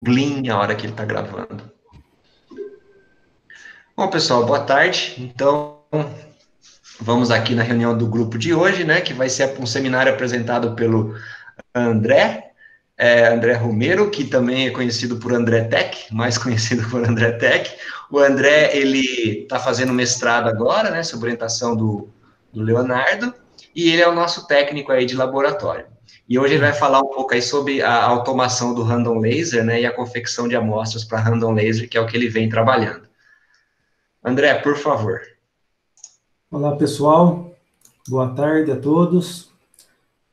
Glyn a hora que ele está gravando. Bom, pessoal, boa tarde. Então, vamos aqui na reunião do grupo de hoje, né, que vai ser um seminário apresentado pelo André, André Romero, que também é conhecido por André Tech, mais conhecido por André Tech. O André, ele está fazendo mestrado agora, né, sob orientação do Leonardo, e ele é o nosso técnico aí de laboratório. E hoje ele vai falar um pouco aí sobre a automação do random laser, né, e a confecção de amostras para random laser, que é o que ele vem trabalhando. André, por favor. Olá, pessoal. Boa tarde a todos.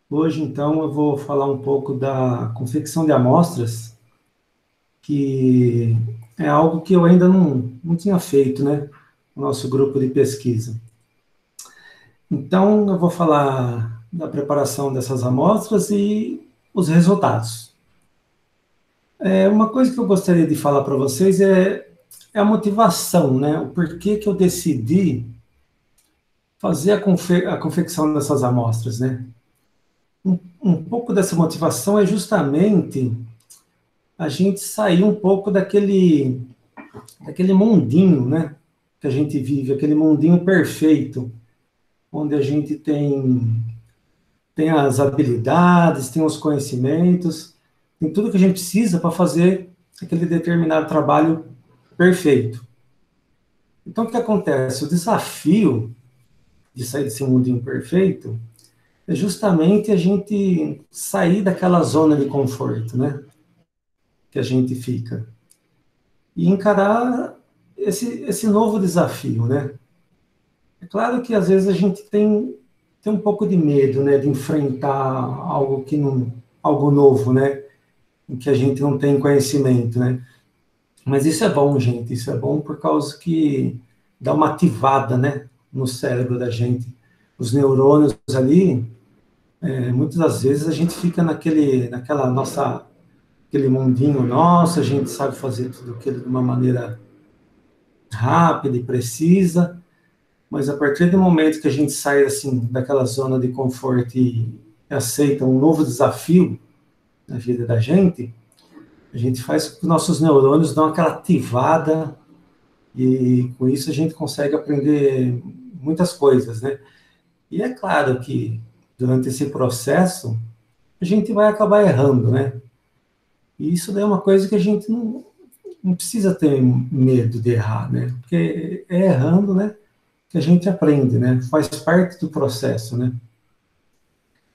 Hoje, então, eu vou falar um pouco da confecção de amostras, que é algo que eu ainda não tinha feito, né? No nosso grupo de pesquisa. Então, eu vou falar da preparação dessas amostras e os resultados. Uma coisa que eu gostaria de falar para vocês é a motivação, né? O porquê que eu decidi fazer a confecção dessas amostras, né? Um pouco dessa motivação é justamente a gente sair um pouco daquele mundinho, né, que a gente vive, aquele mundinho perfeito, onde a gente tem as habilidades, tem os conhecimentos, tem tudo que a gente precisa para fazer aquele determinado trabalho perfeito. Então, o que acontece? O desafio de sair desse mundinho perfeito é justamente a gente sair daquela zona de conforto, né? Que a gente fica. E encarar esse novo desafio, né? É claro que às vezes a gente tem um pouco de medo, né? De enfrentar algo que não, algo novo, né? Em que a gente não tem conhecimento, né? Mas isso é bom, gente. Isso é bom por causa que dá uma ativada, né? No cérebro da gente. Os neurônios ali, muitas das vezes a gente fica naquela nossa aquele mundinho nosso, a gente sabe fazer tudo aquilo de uma maneira rápida e precisa, mas a partir do momento que a gente sai assim daquela zona de conforto e aceita um novo desafio na vida da gente, a gente faz com que nossos neurônios dão aquela ativada e com isso a gente consegue aprender muitas coisas, né? E é claro que durante esse processo a gente vai acabar errando, né? E isso daí é uma coisa que a gente não precisa ter medo de errar, né? Porque é errando, né, que a gente aprende, né? Faz parte do processo, né?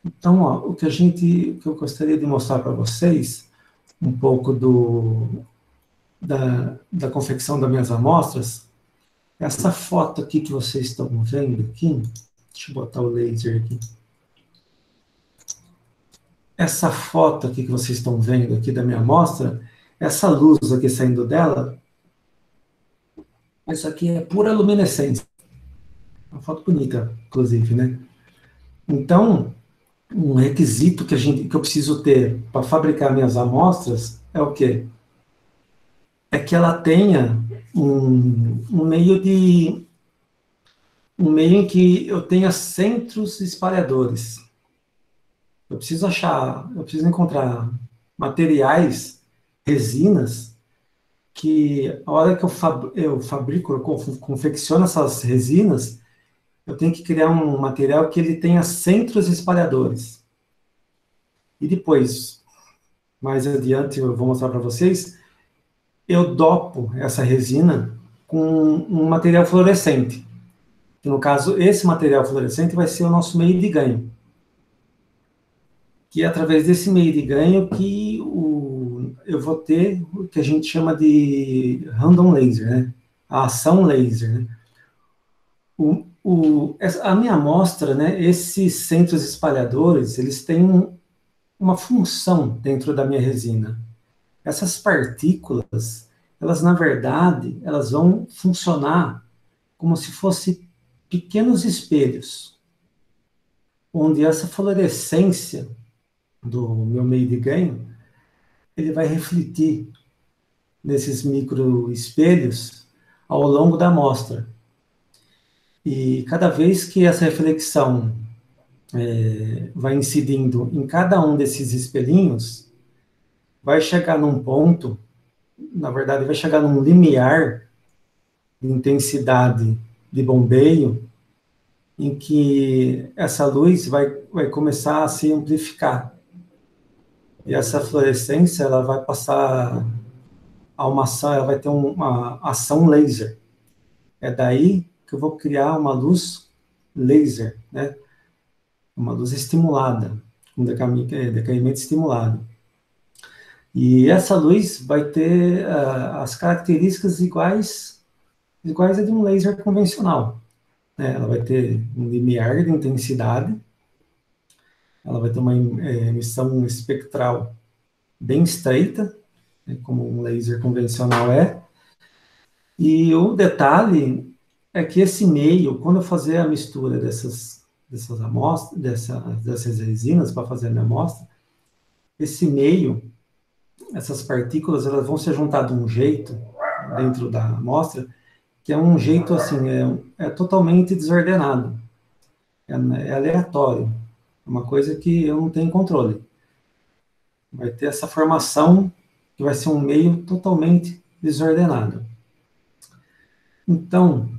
Então, ó, o que eu gostaria de mostrar para vocês, um pouco da confecção das minhas amostras, essa foto aqui que vocês estão vendo aqui, deixa eu botar o laser aqui. Essa foto aqui que vocês estão vendo aqui da minha amostra, essa luz aqui saindo dela, isso aqui é pura luminescência. Uma foto bonita, inclusive, né? Então, um requisito que eu preciso ter para fabricar minhas amostras é o quê? É que ela tenha um meio em que eu tenha centros espalhadores. Eu preciso encontrar materiais, resinas, que a hora que eu fabrico, eu confecciono essas resinas, eu tenho que criar um material que ele tenha centros espalhadores. E depois, mais adiante, eu vou mostrar para vocês, eu dopo essa resina com um material fluorescente. Que no caso, esse material fluorescente vai ser o nosso meio de ganho. Que é através desse meio de ganho que eu vou ter o que a gente chama de random laser, né? A ação laser, né? A minha amostra, né, esses centros espalhadores, eles têm uma função dentro da minha resina. Essas partículas, elas na verdade, elas vão funcionar como se fossem pequenos espelhos, onde essa fluorescência do meu meio de ganho, ele vai refletir nesses microespelhos ao longo da amostra. E cada vez que essa reflexão vai incidindo em cada um desses espelhinhos, vai chegar num ponto, na verdade, vai chegar num limiar de intensidade de bombeio, em que essa luz vai começar a se amplificar. E essa fluorescência, ela vai passar a uma ação, ela vai ter uma ação laser. É daí que eu vou criar uma luz laser, né? Uma luz estimulada, um decaimento estimulado. E essa luz vai ter as características iguais a de um laser convencional, né? Ela vai ter um limiar de intensidade, ela vai ter uma emissão espectral bem estreita, né, como um laser convencional é. E o detalhe é que esse meio, quando eu fazer a mistura dessas amostras, dessas resinas para fazer a minha amostra, esse meio, essas partículas, elas vão se juntar de um jeito dentro da amostra, que é um jeito assim, é totalmente desordenado, é aleatório, é uma coisa que eu não tenho controle. Vai ter essa formação que vai ser um meio totalmente desordenado. Então,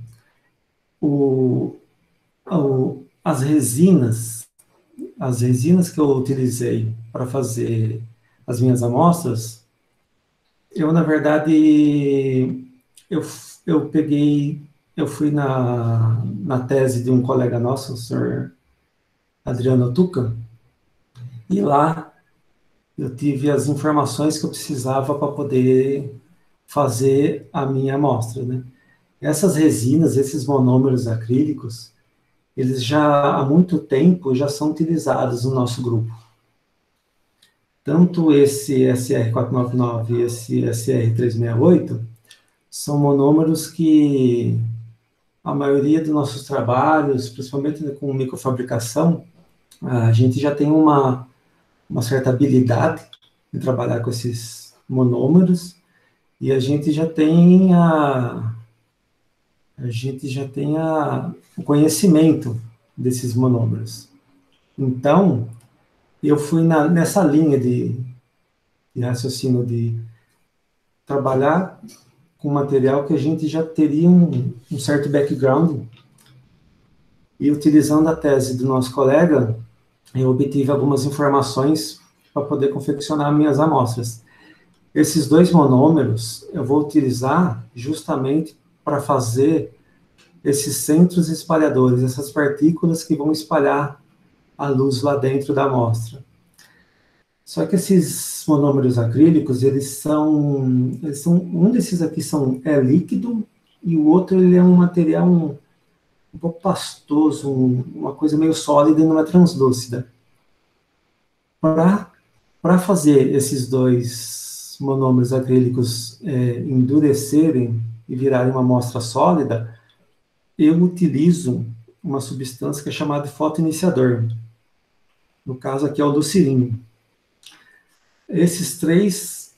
as resinas que eu utilizei para fazer as minhas amostras, na verdade, eu fui na tese de um colega nosso, o senhor Adriano Tuca, e lá eu tive as informações que eu precisava para poder fazer a minha amostra, né? Essas resinas, esses monômeros acrílicos, eles já há muito tempo já são utilizados no nosso grupo. Tanto esse SR499 e esse SR368 são monômeros que a maioria dos nossos trabalhos, principalmente com microfabricação, a gente já tem uma certa habilidade em trabalhar com esses monômeros e a gente já tem o conhecimento desses monômeros. Então, eu fui nessa linha de raciocínio de trabalhar com material que a gente já teria um certo background, e utilizando a tese do nosso colega, eu obtive algumas informações para poder confeccionar minhas amostras. Esses dois monômeros eu vou utilizar justamente para fazer esses centros espalhadores, essas partículas que vão espalhar a luz lá dentro da amostra. Só que esses monômeros acrílicos, eles são um desses aqui é líquido, e o outro ele é um material um pouco pastoso, uma coisa meio sólida e não é translúcida. Para fazer esses dois monômeros acrílicos endurecerem e virarem uma amostra sólida, eu utilizo uma substância que é chamada de fotoiniciador. No caso aqui é o lucirinho. Esses três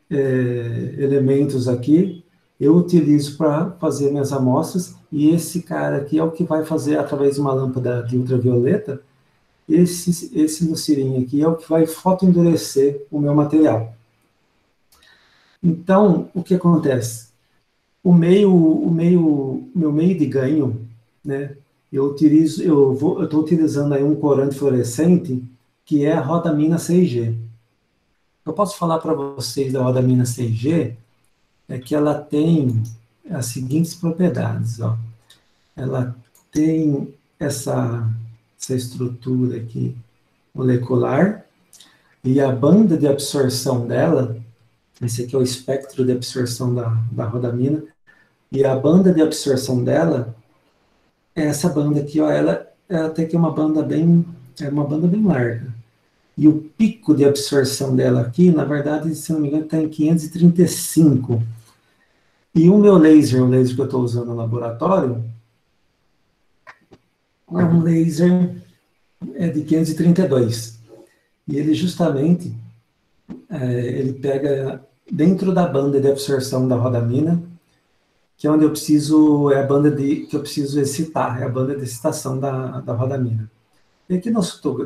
elementos aqui eu utilizo para fazer minhas amostras, e esse cara aqui é o que vai fazer, através de uma lâmpada de ultravioleta, esse lucirinho aqui é o que vai fotoendurecer o meu material. Então, o que acontece? O meu meio de ganho, né? Eu estou utilizando aí um corante fluorescente que é a rodamina 6G. Eu posso falar para vocês da rodamina 6G é que ela tem as seguintes propriedades, ó. Ela tem essa estrutura aqui molecular, e a banda de absorção dela, esse aqui é o espectro de absorção da rodamina, e a banda de absorção dela é essa banda aqui, ó, ela até que é uma banda bem larga. E o pico de absorção dela aqui, na verdade, se não me engano, está em 535. E o meu laser, o laser que eu estou usando no laboratório, é um laser de 532. E ele justamente, ele pega dentro da banda de absorção da rodamina, que é onde eu preciso, é a banda que eu preciso excitar, é a banda de excitação da rodamina. E aqui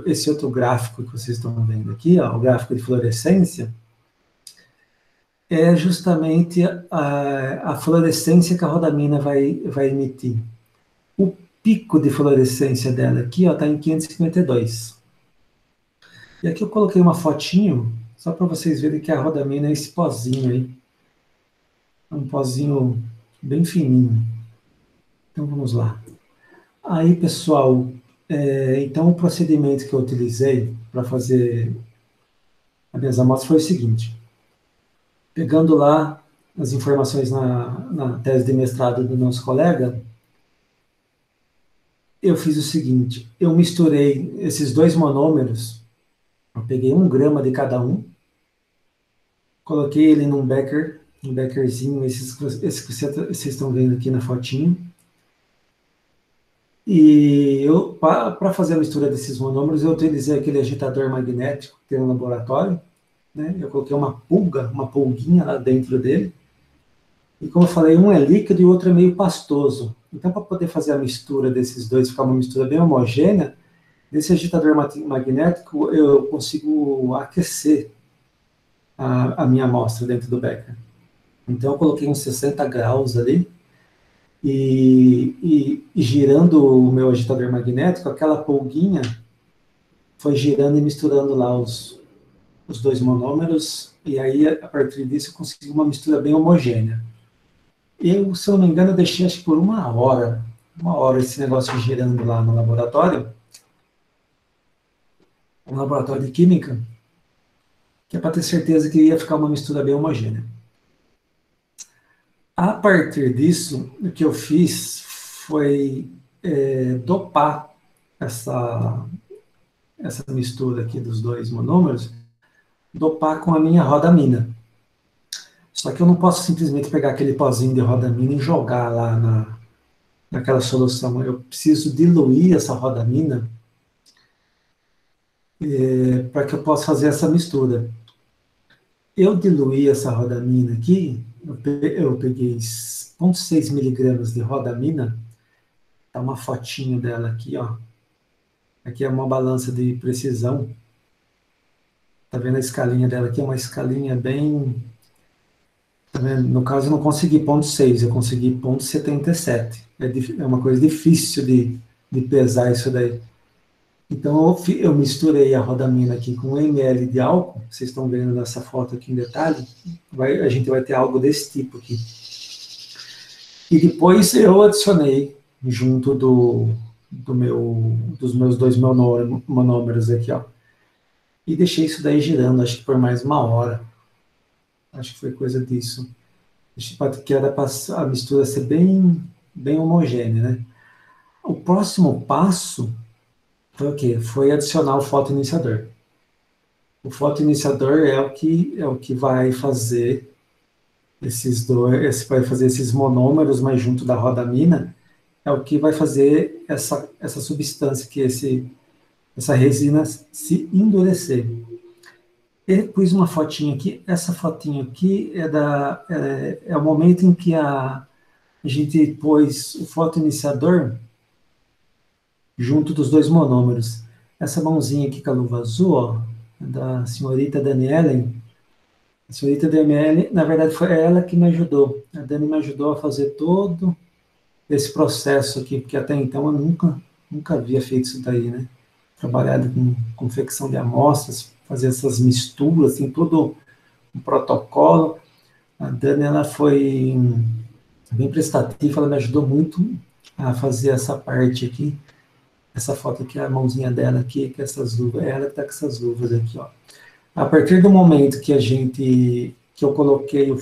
esse outro gráfico que vocês estão vendo aqui, ó, o gráfico de fluorescência, é justamente a fluorescência que a rodamina vai emitir. O pico de fluorescência dela aqui está em 552. E aqui eu coloquei uma fotinho, só para vocês verem que a rodamina é esse pozinho aí. É um pozinho bem fininho. Então vamos lá. Aí, pessoal, então o procedimento que eu utilizei para fazer as minhas amostras foi o seguinte. Pegando lá as informações na tese de mestrado do nosso colega, eu fiz o seguinte, eu misturei esses dois monômeros, eu peguei 1 grama de cada um, coloquei ele num becker, um beckerzinho, esse que vocês estão vendo aqui na fotinho, e para fazer a mistura desses monômeros, eu utilizei aquele agitador magnético que tem no laboratório, né? Eu coloquei uma pulguinha lá dentro dele, e como eu falei, um é líquido e o outro é meio pastoso. Então, para poder fazer a mistura desses dois, ficar uma mistura bem homogênea, nesse agitador magnético eu consigo aquecer a minha amostra dentro do becker. Então, eu coloquei uns 60 graus ali, e girando o meu agitador magnético, aquela pulguinha foi girando e misturando lá os dois monômeros, e aí, a partir disso, eu consegui uma mistura bem homogênea. Eu, se eu não me engano, eu deixei acho que por uma hora esse negócio girando lá no laboratório de química, que é para ter certeza que ia ficar uma mistura bem homogênea. A partir disso, o que eu fiz foi dopar essa mistura aqui dos dois monômeros, dopar com a minha rodamina. Só que eu não posso simplesmente pegar aquele pozinho de rodamina e jogar lá naquela solução. Eu preciso diluir essa rodamina para que eu possa fazer essa mistura. Eu diluí essa rodamina aqui, eu peguei 0,6 miligramas de rodamina, tá uma fotinho dela aqui, ó. Aqui é uma balança de precisão. Tá vendo a escalinha dela aqui? É uma escalinha bem... Tá vendo? No caso, eu não consegui 0,6, eu consegui 0,77. É uma coisa difícil de pesar isso daí. Então, eu misturei a rodamina aqui com 1 ml de álcool. Vocês estão vendo nessa foto aqui em detalhe. A gente vai ter algo desse tipo aqui. E depois eu adicionei, junto dos meus dois monômeros aqui, ó. E deixei isso daí girando, acho que por mais uma hora. Acho que foi coisa disso. Que era para a mistura ser bem homogênea, né? O próximo passo foi o quê? Foi adicionar o fotoiniciador. O fotoiniciador é o que vai fazer esses monômeros, mas junto da rodamina, é o que vai fazer essa substância, essa resina se endurecer. Eu pus uma fotinha aqui, essa fotinha aqui é o momento em que a gente pôs o fotoiniciador junto dos dois monômeros. Essa mãozinha aqui com a luva azul, ó, da senhorita Daniela. A senhorita Daniela, na verdade, foi ela que me ajudou. A Dani me ajudou a fazer todo esse processo aqui, porque até então eu nunca havia feito isso daí, né? Trabalhado com confecção de amostras, fazer essas misturas, tem todo um protocolo. A Dani, ela foi bem prestativa, ela me ajudou muito a fazer essa parte aqui. Essa foto aqui é a mãozinha dela aqui, com essas luvas. Ela que está com essas luvas aqui, ó. A partir do momento que eu coloquei o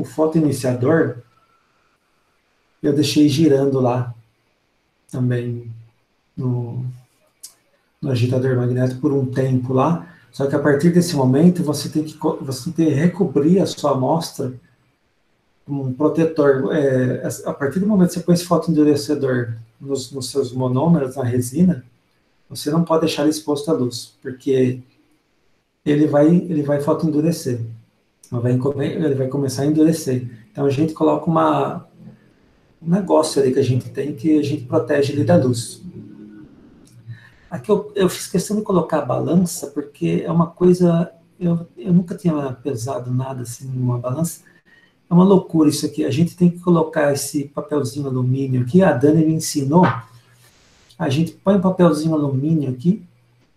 fotoiniciador, eu deixei girando lá também no agitador magnético por um tempo lá. Só que a partir desse momento você tem que recobrir a sua amostra com um protetor. A partir do momento que você põe esse fotoendurecedor nos seus monômeros, na resina, você não pode deixar ele exposto à luz, porque ele vai fotoendurecer. Ele vai começar a endurecer. Então a gente coloca um negócio ali que a gente tem, que a gente protege ele da luz. Aqui eu fiz questão de colocar a balança, porque é uma coisa... Eu nunca tinha pesado nada assim numa balança. É uma loucura isso aqui. A gente tem que colocar esse papelzinho alumínio aqui. A Dani me ensinou. A gente põe um papelzinho alumínio aqui.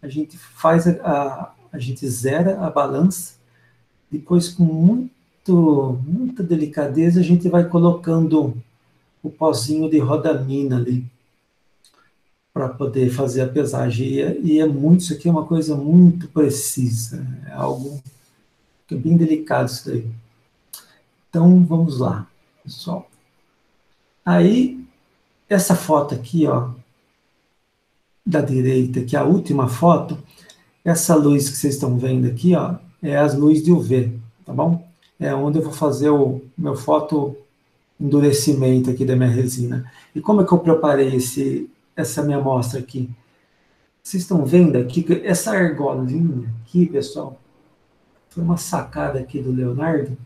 A gente faz a gente zera a balança. Depois, com muita delicadeza, a gente vai colocando o pozinho de rodamina ali para poder fazer a pesagem. E isso aqui é uma coisa muito precisa. É algo que é bem delicado isso daí. Então, vamos lá, pessoal. Aí, essa foto aqui, ó, da direita, que é a última foto, essa luz que vocês estão vendo aqui, ó, é as luzes de UV, tá bom? É onde eu vou fazer o meu foto endurecimento aqui da minha resina. E como é que eu preparei essa minha amostra aqui? Vocês estão vendo aqui, que essa argolinha aqui, pessoal, foi uma sacada aqui do Leonardo,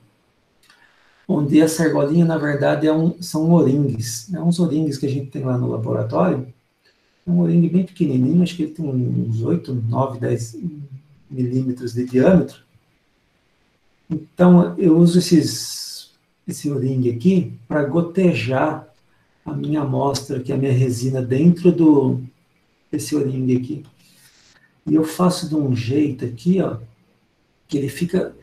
onde essa argolinha, na verdade, são oringues. É uns oringues que a gente tem lá no laboratório. É um oringue bem pequenininho, acho que ele tem uns 8, 9, 10 milímetros de diâmetro. Então, eu uso esse oringue aqui para gotejar a minha amostra, que é a minha resina, dentro desse oringue aqui. E eu faço de um jeito aqui, ó, que ele fica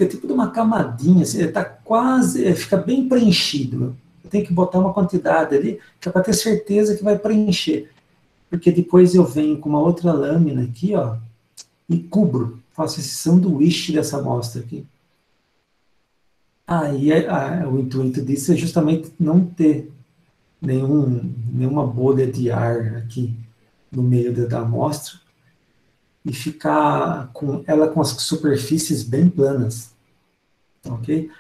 tipo de uma camadinha, assim, ele tá quase, ele fica bem preenchido. Eu tenho que botar uma quantidade ali, que é para ter certeza que vai preencher. Porque depois eu venho com uma outra lâmina aqui, ó, e cubro, faço esse sanduíche dessa amostra aqui. Aí o intuito disso é justamente não ter nenhuma bolha de ar aqui no meio da amostra e ficar com ela com as superfícies bem planas, ok?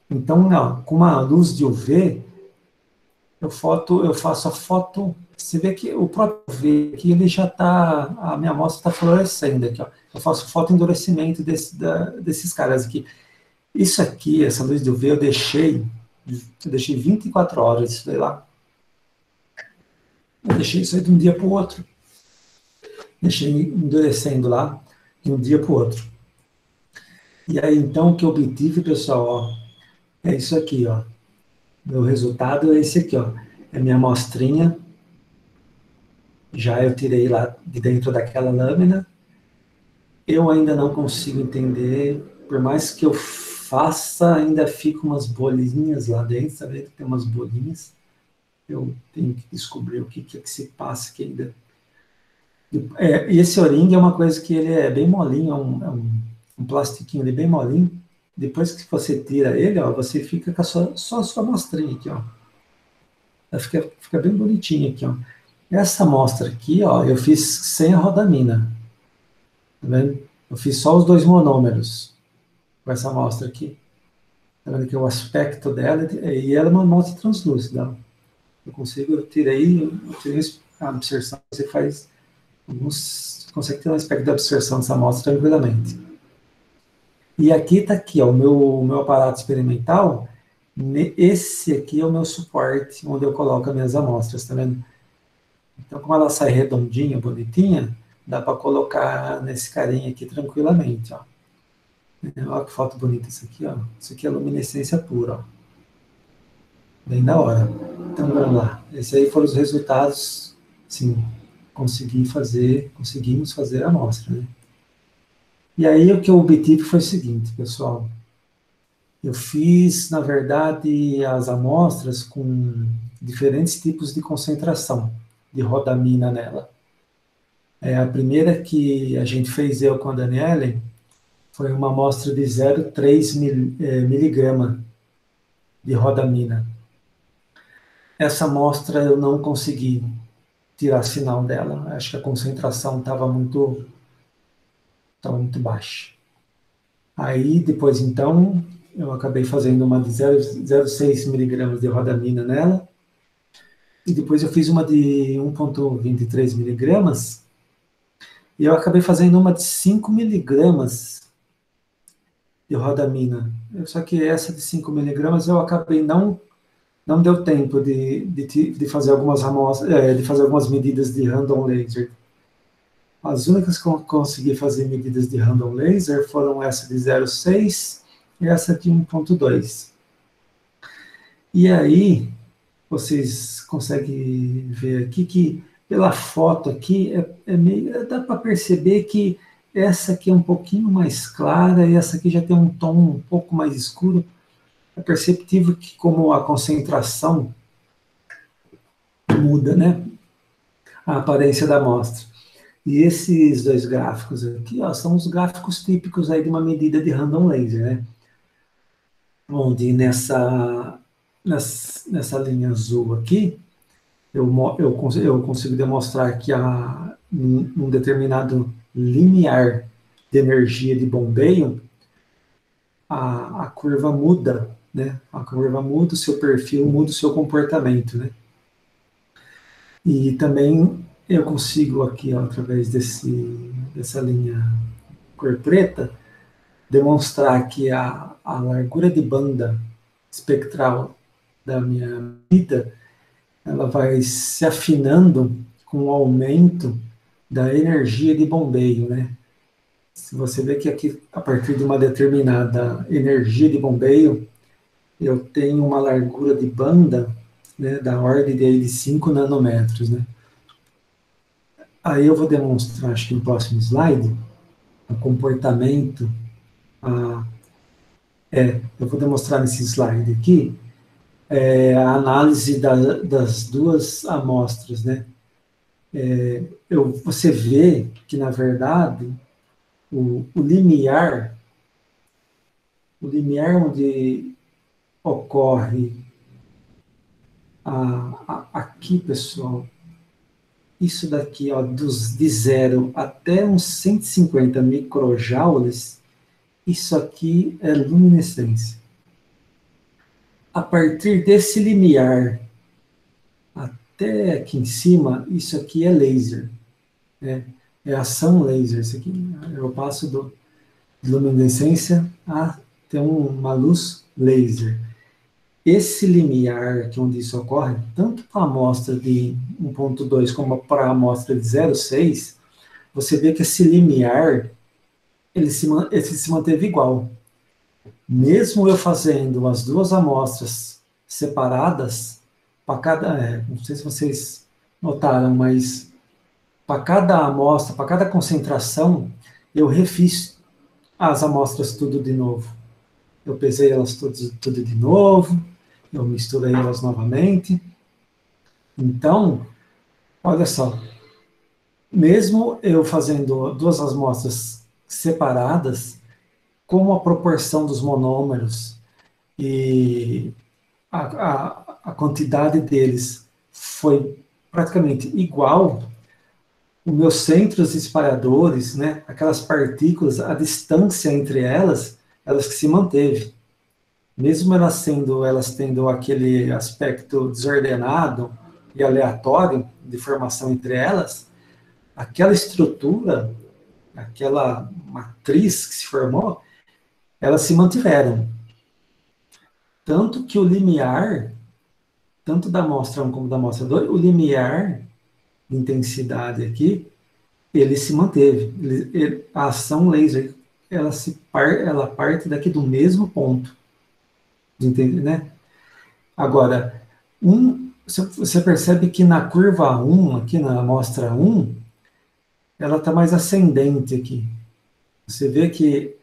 Então, ó, com uma luz de UV, eu faço a foto. Você vê que o próprio UV aqui, ele já está, a minha amostra está fluorescendo aqui, ó. Eu faço foto endurecimento desses caras aqui. Isso aqui, essa luz de UV, eu deixei 24 horas isso daí lá. Eu deixei isso aí de um dia para o outro. Deixei endurecendo lá de um dia para o outro. E aí, então, o que eu obtive, pessoal, ó, é isso aqui, ó. Meu resultado é esse aqui, ó. É minha amostrinha. Já eu tirei lá de dentro daquela lâmina. Eu ainda não consigo entender, por mais que eu faça, ainda ficam umas bolinhas lá dentro, tá vendo? Tem umas bolinhas. Eu tenho que descobrir o que se passa aqui ainda. E esse oringue é uma coisa que ele é bem molinho, é um plastiquinho ali bem molinho. Depois que você tira ele, ó, você fica com só a sua amostrinha aqui, ó. Ela fica bem bonitinha aqui, ó. Essa amostra aqui, ó, eu fiz sem a rodamina. Tá vendo? Eu fiz só os 2 monômeros com essa amostra aqui. Tá vendo que o aspecto dela, e ela é uma amostra translúcida. Eu tirei a absorção, você faz consegue ter um aspecto de absorção dessa amostra tranquilamente. E aqui está aqui, ó, o meu aparato experimental. Esse aqui é o meu suporte, onde eu coloco as minhas amostras, tá vendo? Então, como ela sai redondinha, bonitinha, dá para colocar nesse carinha aqui tranquilamente, ó. Olha que foto bonita isso aqui, ó. Isso aqui é luminescência pura, ó. Bem da hora. Então, vamos lá. Esses aí foram os resultados, sim, conseguimos fazer a amostra, né? E aí o que eu obtive foi o seguinte, pessoal. Eu fiz, na verdade, as amostras com diferentes tipos de concentração de rodamina nela. A primeira que a gente fez, eu com a Daniele, foi uma amostra de 0,3 miligrama de rodamina. Essa amostra eu não consegui tirar sinal dela. Acho que a concentração estava muito baixa. Aí, depois, então, eu acabei fazendo uma de 0,6 miligramas de rodamina nela. E depois eu fiz uma de 1,23 miligramas. E eu acabei fazendo uma de 5 miligramas de rodamina. Só que essa de 5 miligramas eu acabei não deu tempo de fazer algumas amostras, de fazer algumas medidas de random laser. As únicas que eu consegui fazer medidas de random laser foram essa de 0,6 e essa de 1,2. E aí, vocês conseguem ver aqui que, pela foto aqui, dá para perceber que essa aqui é um pouquinho mais clara e essa aqui já tem um tom um pouco mais escuro. É perceptível que, como a concentração muda, né, a aparência da amostra. E esses dois gráficos aqui, ó, são os gráficos típicos aí de uma medida de random laser, né? Onde nessa linha azul aqui, eu consigo demonstrar que num determinado limiar de energia de bombeio, a curva muda, né? A curva muda, o seu perfil muda, o seu comportamento, né? E também eu consigo aqui, ó, através dessa linha cor preta, demonstrar que a largura de banda espectral da minha medida, ela vai se afinando com o aumento da energia de bombeio, né? Se você vê que aqui, a partir de uma determinada energia de bombeio, eu tenho uma largura de banda, né, da ordem de 5 nanômetros, né? Aí eu vou demonstrar, acho que no próximo slide, o comportamento. Eu vou demonstrar nesse slide aqui a análise das duas amostras, né? Você vê que, na verdade, o limiar onde ocorre aqui, pessoal, isso daqui, ó, de 0 até uns 150 microjoules, isso aqui é luminescência. A partir desse limiar até aqui em cima, isso aqui é laser, né? É ação laser, isso aqui. Eu passo de luminescência a ter uma luz laser. Esse limiar aqui onde isso ocorre, tanto para a amostra de 1.2 como para a amostra de 0,6, você vê que esse limiar ele se manteve igual. Mesmo eu fazendo as duas amostras separadas, para cada, não sei se vocês notaram, mas para cada amostra, para cada concentração, eu refiz as amostras tudo de novo. Eu pesei elas tudo de novo, eu misturei elas novamente. Então, olha só, mesmo eu fazendo duas amostras separadas, como a proporção dos monômeros e a quantidade deles foi praticamente igual, os meus centros espalhadores, né, aquelas partículas, a distância entre elas que se manteve. Mesmo elas tendo aquele aspecto desordenado e aleatório de formação entre elas, aquela estrutura, aquela matriz que se formou, elas se mantiveram. Tanto que o limiar, tanto da amostra 1 como da amostra 2, o limiar de intensidade aqui, ele se manteve. A ação laser, ela parte daqui do mesmo ponto. Entende, né? Agora, você percebe que na curva 1, aqui na amostra 1, ela está mais ascendente aqui. Você vê que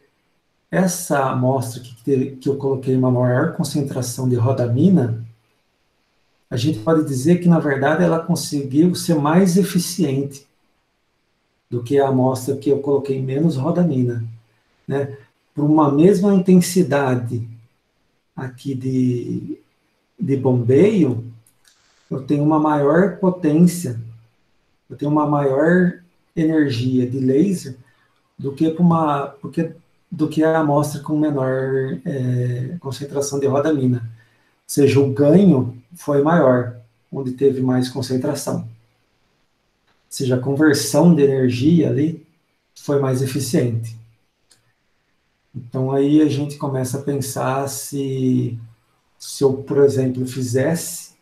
essa amostra que eu coloquei uma maior concentração de rodamina, a gente pode dizer que, na verdade, ela conseguiu ser mais eficiente do que a amostra que eu coloquei menos rodamina, né? Por uma mesma intensidade aqui de bombeio, eu tenho uma maior potência, eu tenho uma maior energia de laser do que a amostra com menor concentração de rodamina. Ou seja, o ganho foi maior, onde teve mais concentração. Ou seja, a conversão de energia ali foi mais eficiente. Então, aí a gente começa a pensar se eu, por exemplo, fizesse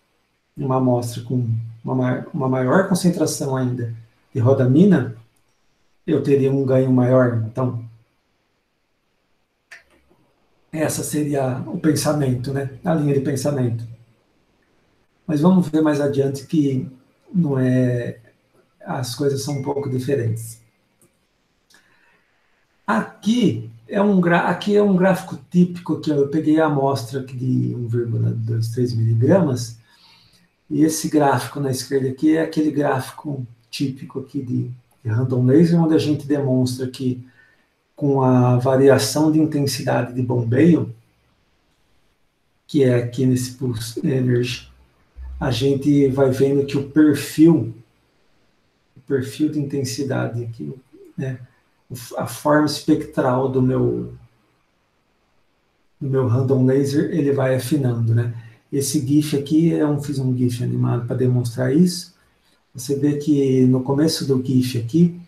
uma amostra com uma maior concentração ainda de rodamina, eu teria um ganho maior. Então, essa seria o pensamento, né? A linha de pensamento. Mas vamos ver mais adiante que não é, as coisas são um pouco diferentes. Aqui é um gráfico típico que eu peguei a amostra aqui de 1,23 miligramas, e esse gráfico na esquerda aqui é aquele gráfico típico aqui de random laser, onde a gente demonstra que com a variação de intensidade de bombeio, que é aqui nesse Pulse Energy, a gente vai vendo que o perfil de intensidade aqui, né, a forma espectral do meu random laser, ele vai afinando, né? Esse GIF aqui, fiz um GIF animado para demonstrar isso. Você vê que no começo do GIF aqui,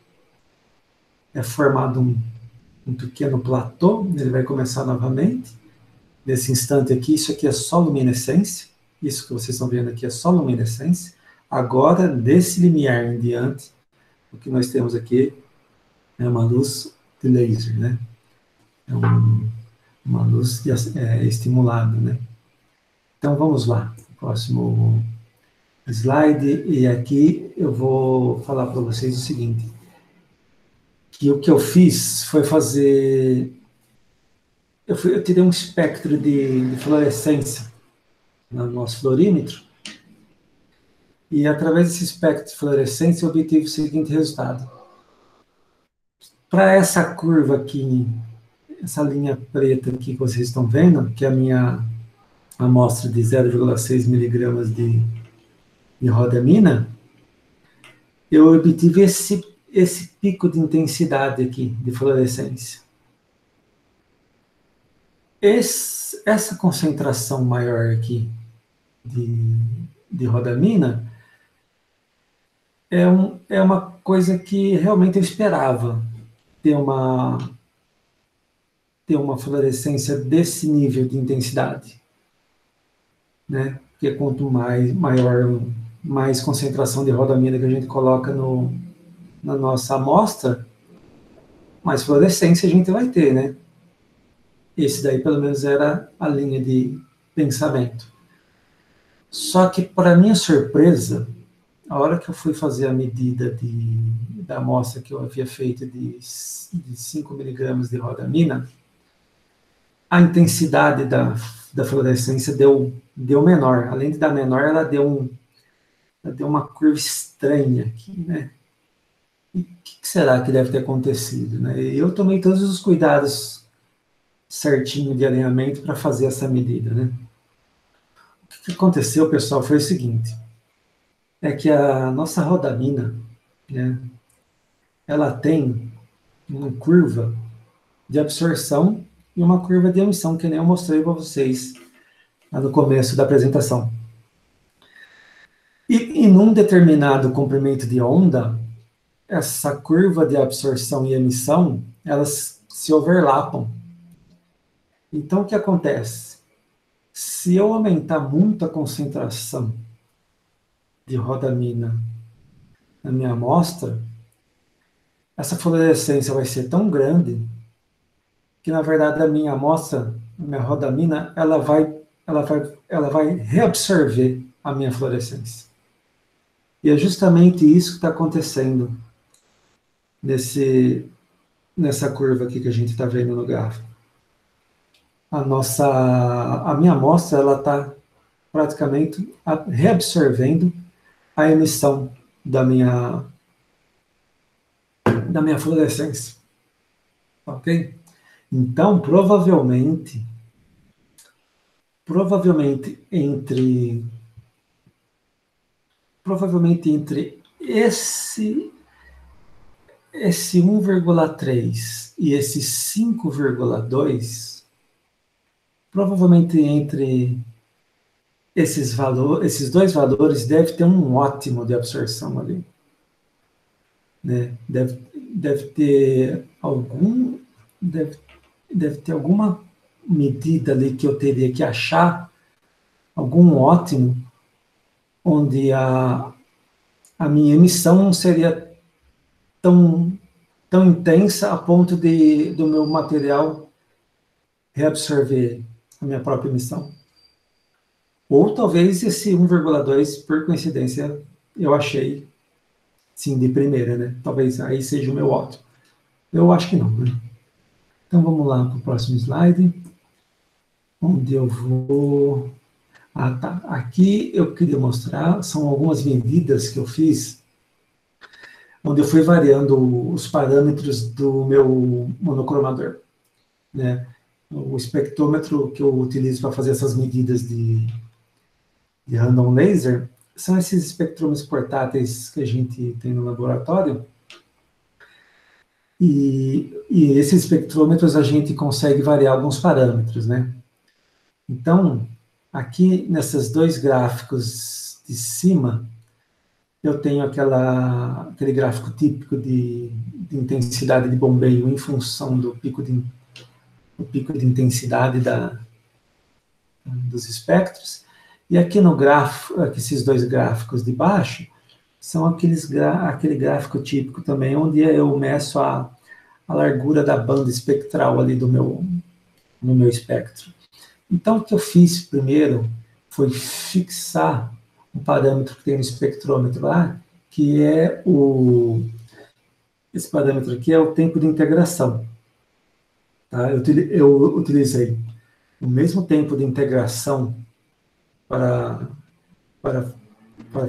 é formado um pequeno platô, ele vai começar novamente. Nesse instante aqui, isso aqui é só luminescência. Isso que vocês estão vendo aqui é só luminescência. Agora, desse limiar em diante, o que nós temos aqui é uma luz de laser, né? É uma luz estimulada, né? Então, vamos lá. Próximo slide. E aqui eu vou falar para vocês o seguinte, que o que eu fiz foi fazer... Eu tirei um espectro de fluorescência no nosso fluorímetro, e através desse espectro de fluorescência eu obtive o seguinte resultado. Para essa curva aqui, essa linha preta aqui que vocês estão vendo, que é a minha amostra de 0,6 miligramas de rodamina, eu obtive esse pico de intensidade aqui, de fluorescência. Essa concentração maior aqui de rodamina é uma coisa que realmente eu esperava, ter uma fluorescência desse nível de intensidade, né? Porque quanto mais concentração de rodamina que a gente coloca na nossa amostra, mais fluorescência a gente vai ter, né? Esse daí, pelo menos, era a linha de pensamento. Só que, para minha surpresa, a hora que eu fui fazer a medida da amostra que eu havia feito de 5 miligramas de rodamina, a intensidade da fluorescência deu menor. Além de dar menor, ela deu uma curva estranha aqui, né? E o que será que deve ter acontecido, né? Eu tomei todos os cuidados certinho de alinhamento para fazer essa medida, né? O que aconteceu, pessoal, foi o seguinte, é que a nossa rodamina, né, ela tem uma curva de absorção e uma curva de emissão, que nem eu mostrei para vocês lá no começo da apresentação. E num determinado comprimento de onda, essa curva de absorção e emissão, elas se overlapam. Então, o que acontece? Se eu aumentar muito a concentração de rodamina na minha amostra, essa fluorescência vai ser tão grande que, na verdade, a minha amostra, a minha rodamina, ela vai reabsorver a minha fluorescência. E é justamente isso que está acontecendo nessa curva aqui que a gente está vendo no gráfico. A minha amostra, ela está praticamente reabsorvendo a emissão da minha fluorescência. Ok? Então, provavelmente entre esse 1,3 e esse 5,2, provavelmente entre esses dois valores deve ter um ótimo de absorção ali, né? Deve ter alguma medida ali que eu teria que achar, algum ótimo, onde a minha emissão não seria tão tão intensa a ponto do meu material reabsorver a minha própria emissão. Ou talvez esse 1,2, por coincidência, eu achei, sim, de primeira, né? Talvez aí seja o meu ótimo. Eu acho que não, né? Então vamos lá para o próximo slide, onde eu vou... Ah, tá. Aqui eu queria mostrar, são algumas medidas que eu fiz, onde eu fui variando os parâmetros do meu monocromador, né? O espectrômetro que eu utilizo para fazer essas medidas de random laser são esses espectrômetros portáteis que a gente tem no laboratório. E esses espectrômetros a gente consegue variar alguns parâmetros, né? Então, aqui nesses dois gráficos de cima, eu tenho aquele gráfico típico de intensidade de bombeio em função do pico de intensidade dos espectros. E aqui no gráfico, esses dois gráficos de baixo, são aquele gráfico típico também, onde eu meço a largura da banda espectral ali no meu espectro. Então, o que eu fiz primeiro foi fixar um parâmetro que tem no espectrômetro lá, que é esse parâmetro aqui é o tempo de integração. Tá? Eu utilizei o mesmo tempo de integração para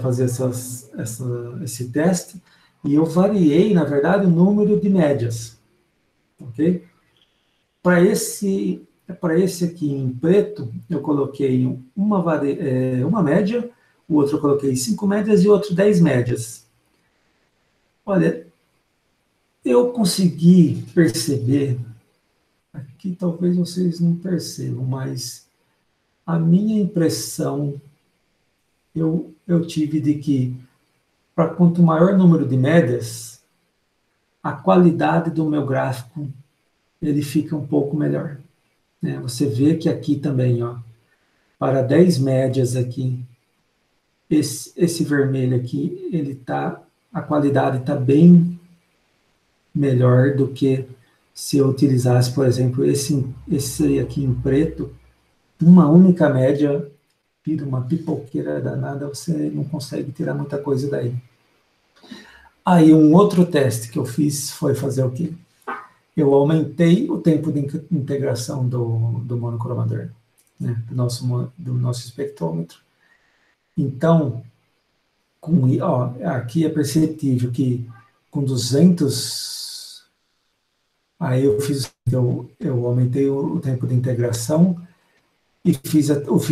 fazer esse teste, e eu variei, na verdade, o número de médias. Ok? Para esse aqui em preto, eu coloquei uma média, o outro eu coloquei 5 médias e o outro 10 médias. Olha, eu consegui perceber, aqui talvez vocês não percebam, mas a minha impressão eu tive de que, para quanto maior número de médias, a qualidade do meu gráfico ele fica um pouco melhor. Né? Você vê que aqui também, ó, para 10 médias aqui, esse vermelho aqui, a qualidade está bem melhor do que se eu utilizasse, por exemplo, esse aqui em preto, uma única média, vira uma pipoqueira danada, você não consegue tirar muita coisa daí. Aí um outro teste que eu fiz foi fazer o quê? Eu aumentei o tempo de integração do monocromador, né, do nosso espectrômetro. Então, aqui é perceptível que com 200, aí eu aumentei o tempo de integração e fiz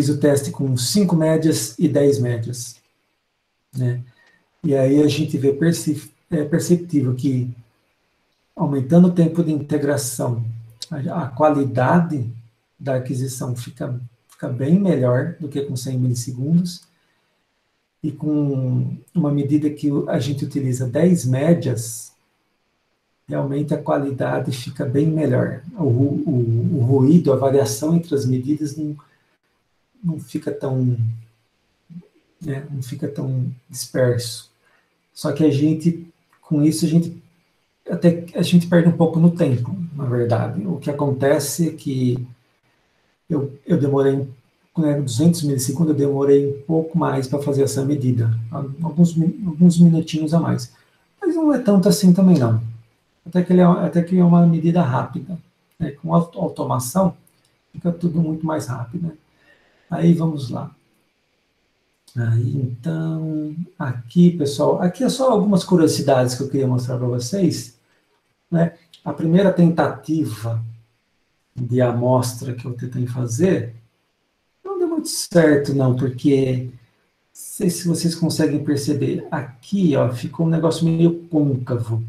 o teste com 5 médias e 10 médias. Né? E aí a gente vê perceptível que, aumentando o tempo de integração, a qualidade da aquisição fica bem melhor do que com 100 milissegundos, e com uma medida que a gente utiliza 10 médias, realmente a qualidade fica bem melhor. O ruído, a variação entre as medidas não fica tão, né, não fica tão disperso. Só que com isso, a gente perde um pouco no tempo, na verdade. O que acontece é que eu demorei, com 200 milissegundos, eu demorei um pouco mais para fazer essa medida, alguns minutinhos a mais. Mas não é tanto assim também, não. Até que é uma medida rápida. Né? Com automação, fica tudo muito mais rápido. Né? Aí, vamos lá. Aí, então, aqui, pessoal, aqui é só algumas curiosidades que eu queria mostrar para vocês. Né? A primeira tentativa de amostra que eu tentei fazer não deu muito certo, não, porque, não sei se vocês conseguem perceber, aqui ó, ficou um negócio meio côncavo.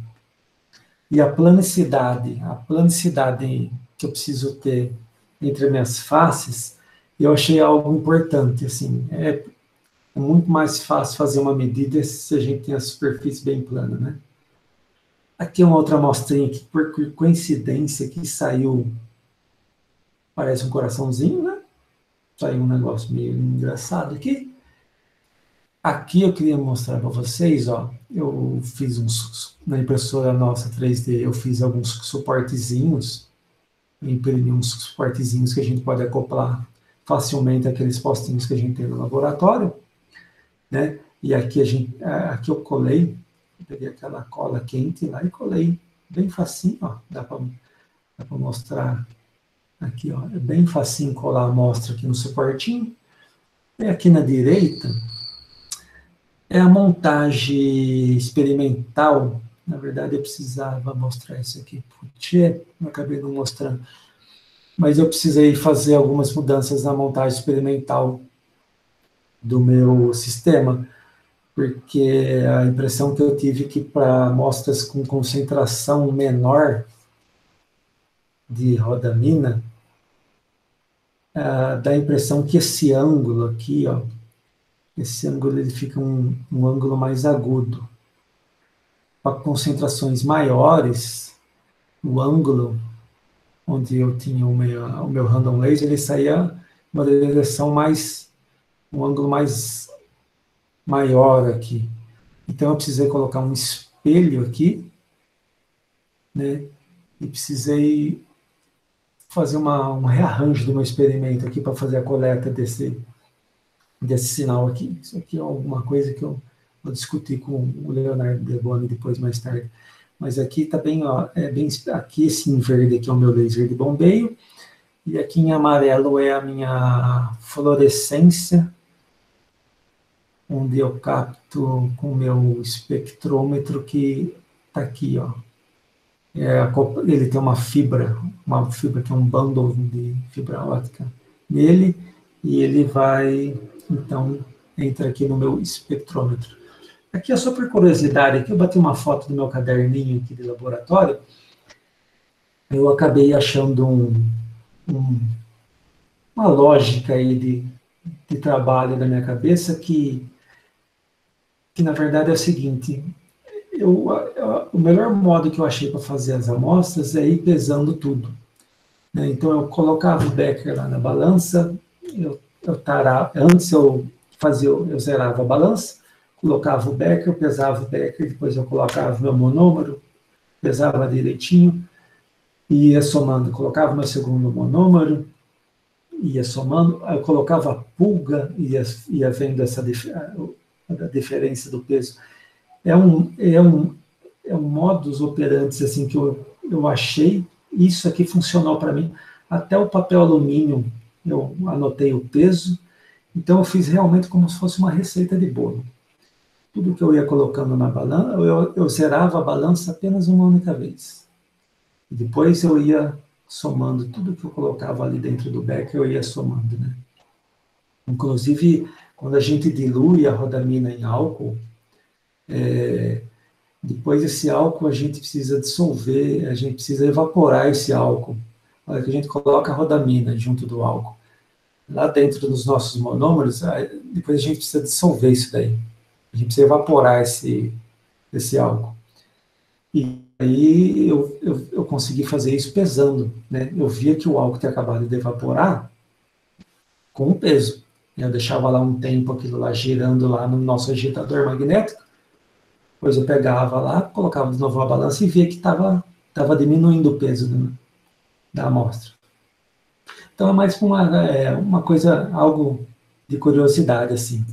E a planicidade que eu preciso ter entre as minhas faces, eu achei algo importante. Assim, é muito mais fácil fazer uma medida se a gente tem a superfície bem plana, né? Aqui é uma outra amostrinha que, por coincidência, que saiu, parece um coraçãozinho, né? Saiu um negócio meio engraçado aqui. Aqui eu queria mostrar para vocês, ó, eu fiz na impressora nossa 3D, eu fiz alguns suportezinhos, eu imprimi uns suportezinhos que a gente pode acoplar facilmente aqueles postinhos que a gente tem no laboratório, né? E aqui eu colei, eu peguei aquela cola quente lá e colei bem facinho, ó, dá para mostrar aqui, ó, é bem facinho colar a amostra aqui no suportinho. E aqui na direita é a montagem experimental. Na verdade, eu precisava mostrar isso aqui. Putz, eu acabei não mostrando. Mas eu precisei fazer algumas mudanças na montagem experimental do meu sistema, porque a impressão que eu tive que para amostras com concentração menor de rodamina, dá a impressão que esse ângulo aqui, ó, esse ângulo ele fica um ângulo mais agudo. Para concentrações maiores, o ângulo onde eu tinha o meu random laser, ele saía uma direção mais, um ângulo mais maior aqui. Então eu precisei colocar um espelho aqui, né? E precisei fazer um rearranjo do meu experimento aqui para fazer a coleta desse sinal aqui. Isso aqui é alguma coisa que eu vou discutir com o Leonardo Deboni depois, mais tarde. Mas aqui está bem, ó, aqui esse em verde aqui é o meu laser de bombeio, e aqui em amarelo é a minha fluorescência, onde eu capto com o meu espectrômetro que está aqui, ó. Ele tem uma fibra que é um bundle de fibra ótica nele, e ele vai, então, entra aqui no meu espectrômetro. Aqui é só por curiosidade, aqui eu bati uma foto do meu caderninho aqui de laboratório, eu acabei achando uma lógica aí de trabalho da minha cabeça que na verdade é o seguinte, o melhor modo que eu achei para fazer as amostras é ir pesando tudo, né? Então eu colocava o Becker lá na balança, antes eu zerava a balança, colocava o Becker, eu pesava o Becker, depois eu colocava o meu monômero, pesava direitinho, ia somando, colocava o meu segundo monômero, ia somando, aí eu colocava a pulga, ia vendo a diferença do peso. É um modus operandi assim, que eu achei, isso aqui funcionou para mim. Até o papel alumínio, eu anotei o peso, então eu fiz realmente como se fosse uma receita de bolo. Tudo que eu ia colocando na balança, eu zerava a balança apenas uma única vez. E depois eu ia somando tudo que eu colocava ali dentro do becker, eu ia somando, né? Inclusive, quando a gente dilui a rodamina em álcool, depois esse álcool a gente precisa dissolver, a gente precisa evaporar esse álcool. Na hora que a gente coloca a rodamina junto do álcool, lá dentro dos nossos monômeros, depois a gente precisa dissolver isso daí. A gente precisa evaporar esse álcool. E aí eu consegui fazer isso pesando, né? Eu via que o álcool tinha acabado de evaporar com o peso. Eu deixava lá um tempo aquilo lá girando lá no nosso agitador magnético, depois eu pegava lá, colocava de novo a balança e via que estava diminuindo o peso da amostra. Então é mais uma coisa, algo de curiosidade, assim.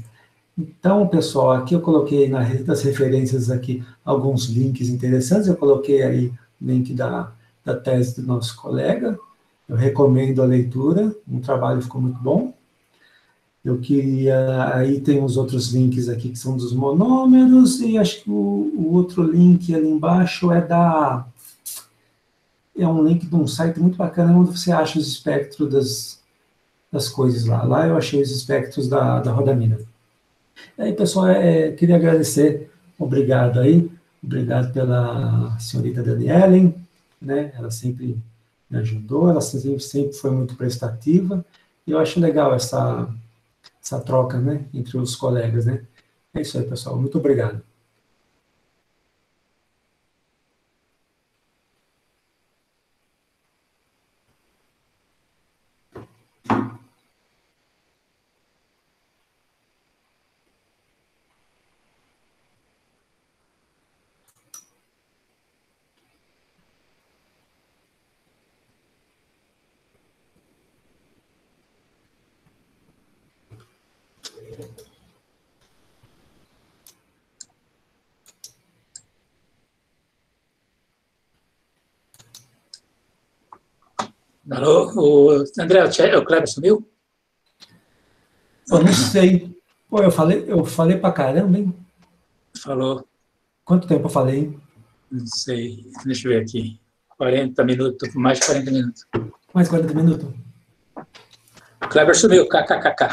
Então, pessoal, aqui eu coloquei das referências aqui alguns links interessantes. Eu coloquei aí o link da tese do nosso colega. Eu recomendo a leitura, o trabalho ficou muito bom. Eu queria, aí tem os outros links aqui que são dos monômeros, e acho que o outro link ali embaixo é um link de um site muito bacana, onde você acha os espectros das coisas lá. Lá eu achei os espectros da rodamina. E aí, pessoal, queria agradecer, obrigado aí, obrigado pela senhorita Danielen, né? Ela sempre me ajudou, ela sempre foi muito prestativa, e eu acho legal essa troca, né, entre os colegas, né? É isso aí, pessoal, muito obrigado. Alô? André, o Kleber sumiu? Eu não sei. Pô, eu falei pra caramba, hein? Falou, Quanto tempo eu falei, hein? não sei, deixa eu ver aqui. 40 minutos, mais de 40 minutos. Mais 40 minutos? O Kleber sumiu, kkkk.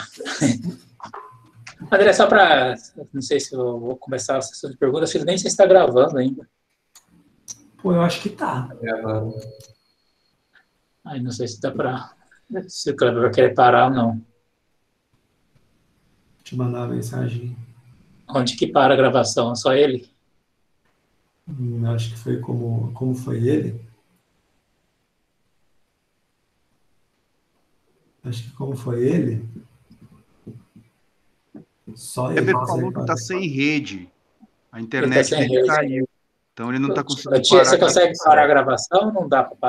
André, só para, não sei se eu vou começar a sessão de perguntas, nem sei se está gravando ainda. Pô, eu acho que tá. Aí não sei se dá para, se o Kleber vai querer parar ou não. Te mandar uma mensagem. Onde que para a gravação? Só ele? Acho que foi como foi ele. Acho que como foi ele, só ele Kleber consegue falou que está parar. sem rede. A Ele tá internet sem dele rede. caiu. Então ele não está conseguindo parar. Você consegue parar a gravação ou não dá para parar?